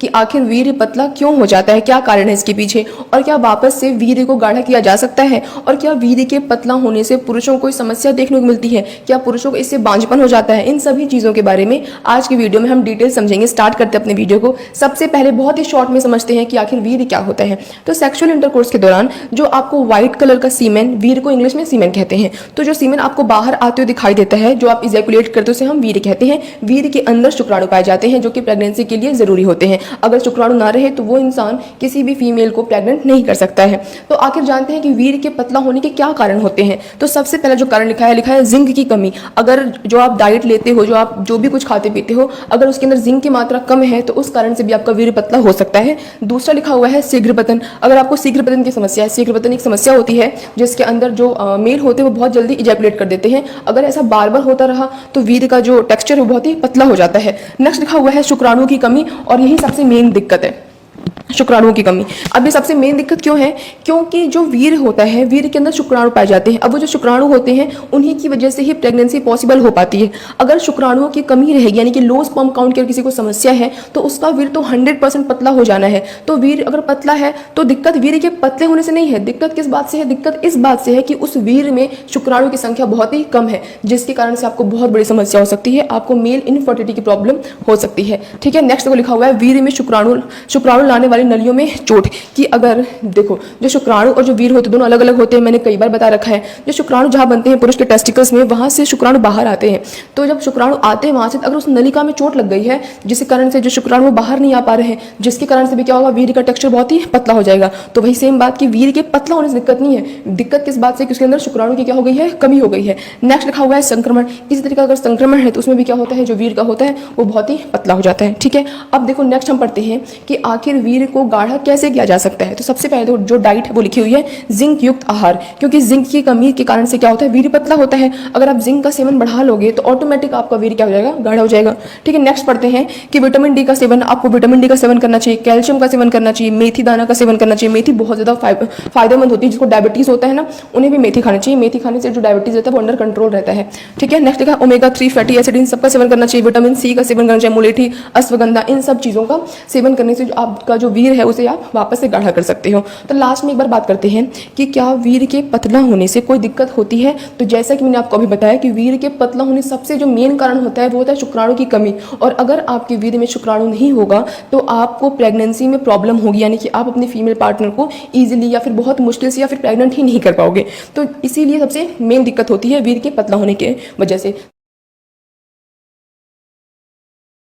कि आखिर वीर्य पतला क्यों हो जाता है, क्या कारण है इसके पीछे, और क्या वापस से वीर्य को गाढ़ा किया जा सकता है, और क्या वीर्य के पतला होने से पुरुषों को कोई समस्या देखने को मिलती है, क्या पुरुषों को इससे बांझपन हो जाता है। इन सभी चीज़ों के बारे में आज की वीडियो में हम डिटेल समझेंगे। स्टार्ट करते हैं अपने वीडियो को। सबसे पहले बहुत ही शॉर्ट में समझते हैं कि आखिर वीर्य क्या होता है। तो सेक्सुअल इंटरकोर्स के दौरान जो आपको व्हाइट कलर का सीमेन, वीर्य को इंग्लिश में सीमेन कहते हैं, तो जो सीमेन आपको बाहर आते हुए दिखाई देता है, जो आप इजैकुलेट करते हो, उसे हम वीर्य कहते हैं। वीर्य के अंदर शुक्राणु पाए जाते हैं जो कि प्रेगनेंसी के लिए जरूरी होते हैं। अगर शुक्राणु ना रहे तो वो इंसान किसी भी फीमेल को प्रेग्नेंट नहीं कर सकता है। तो आखिर जानते हैं कि वीर्य के पतला होने के क्या कारण होते हैं। तो सबसे पहला जो कारण लिखा है जिंक की कमी। अगर जो आप डाइट लेते हो, जो आप जो भी कुछ खाते पीते हो, अगर उसके अंदर जिंक की मात्रा कम है तो उस कारण से भी आपका वीर्य पतला हो सकता है। दूसरा लिखा हुआ है शीघ्र पतन। अगर आपको शीघ्र पतन की समस्या है, शीघ्र पतन एक समस्या होती है जिसके अंदर जो मेल होते हैं वो बहुत जल्दी इजैकुलेट कर देते हैं। अगर ऐसा बार बार होता रहा तो वीर्य का जो टेक्सचर है बहुत ही पतला हो जाता है। नेक्स्ट लिखा हुआ है शुक्राणु की कमी, और यही सबसे मेन दिक्कत है, शुक्राणुओं की कमी। अब ये सबसे मेन दिक्कत क्यों है? क्योंकि जो वीर्य होता है, वीर्य के अंदर शुक्राणु पाए जाते हैं। अब वो जो शुक्राणु होते हैं उन्हीं की वजह से ही प्रेगनेंसी पॉसिबल हो पाती है। अगर शुक्राणुओं की कमी रहेगी, यानी कि लो स्पर्म काउंट की किसी को समस्या है, तो उसका वीर्य तो 100% पतला हो जाना है। तो वीर्य अगर पतला है तो दिक्कत वीर्य के पतले होने से नहीं है। दिक्कत किस बात से है? दिक्कत इस बात से है कि उस वीर्य में शुक्राणु की संख्या बहुत ही कम है, जिसके कारण से आपको बहुत बड़ी समस्या हो सकती है। आपको मेल इनफर्टिलिटी की प्रॉब्लम हो सकती है। ठीक है, नेक्स्ट को लिखा हुआ है वीर्य में शुक्राणु लाने वाली नलियों में चोट। कि अगर देखो, जो शुक्राणु और जो वीर्य होते हैं दोनों अलग अलग होते हैं, मैंने कई बार बता रखा है। जो शुक्राणु जहां बनते हैं पुरुष के टेस्टिकल्स में, वहां से शुक्राणु बाहर आते हैं। तो जब शुक्राणु आते हैं वहां से, अगर उस नलिका में चोट लग गई है जिसके कारण से जो शुक्राणु बाहर नहीं आ पा रहे हैं, जिसके कारण से भी क्या होगा, वीर्य का टेक्सचर बहुत ही पतला हो जाएगा। तो वही सेम बात कि वीर्य के पतला होने से दिक्कत नहीं है, दिक्कत किस बात से कि उसके अंदर शुक्राणु की क्या हो गई है, कमी हो गई है। नेक्स्ट लिखा हुआ है संक्रमण। इसी तरीके का अगर संक्रमण है तो उसमें भी क्या होता है, जो वीर्य का होता है वो बहुत ही पतला हो जाता है। ठीक है, अब देखो नेक्स्ट हम पढ़ते हैं कि आखिर वीर्य को गाढ़ा कैसे किया जा सकता है। तो सबसे पहले तो जो डाइट है वो लिखी हुई है जिंक युक्त आहार, क्योंकि जिंक की कमी के कारण से क्या होता है, वीर्य पतला होता है। अगर आप जिंक का सेवन बढ़ा लोगे तो ऑटोमेटिक आपका वीर्य क्या हो जाएगा, गाढ़ा हो जाएगा। ठीक है, नेक्स्ट पढ़ते हैं कि विटामिन डी का सेवन, आपको विटामिन डी का सेवन करना चाहिए, कैल्शियम का सेवन करना चाहिए, मेथी दाना का सेवन करना चाहिए। मेथी बहुत ज्यादा फायदेमंद होती है। जिसको डायबिटीज होता है ना, उन्हें भी मेथी खानी चाहिए। मेथी खाने से जो डायबिटीज रहता है वो अंडर कंट्रोल रहता है। ठीक है, नेक्स्ट लिखा ओमेगा 3 फैटी एसिड, इन सबका सेवन करना चाहिए। विटामिन सी का सेवन करना चाहिए, मुलेठी, अश्वगंधा, इन सब चीजों का सेवन करने से जो आपका जो वीर्य है उसे आप वापस से गाढ़ा कर सकते हो। तो लास्ट में एक बार बात करते हैं कि क्या वीर्य के पतला होने से कोई दिक्कत होती है। तो जैसा कि मैंने आपको अभी बताया कि वीर्य के पतला होने सबसे जो मेन कारण होता है वो होता है शुक्राणु की कमी। और अगर आपके वीर्य में शुक्राणु नहीं होगा तो आपको प्रेगनेंसी में प्रॉब्लम होगी, यानी कि आप अपने फीमेल पार्टनर को ईजिली या फिर बहुत मुश्किल से या फिर प्रेग्नेंट ही नहीं कर पाओगे। तो इसीलिए सबसे मेन दिक्कत होती है वीर्य के पतला होने के वजह से।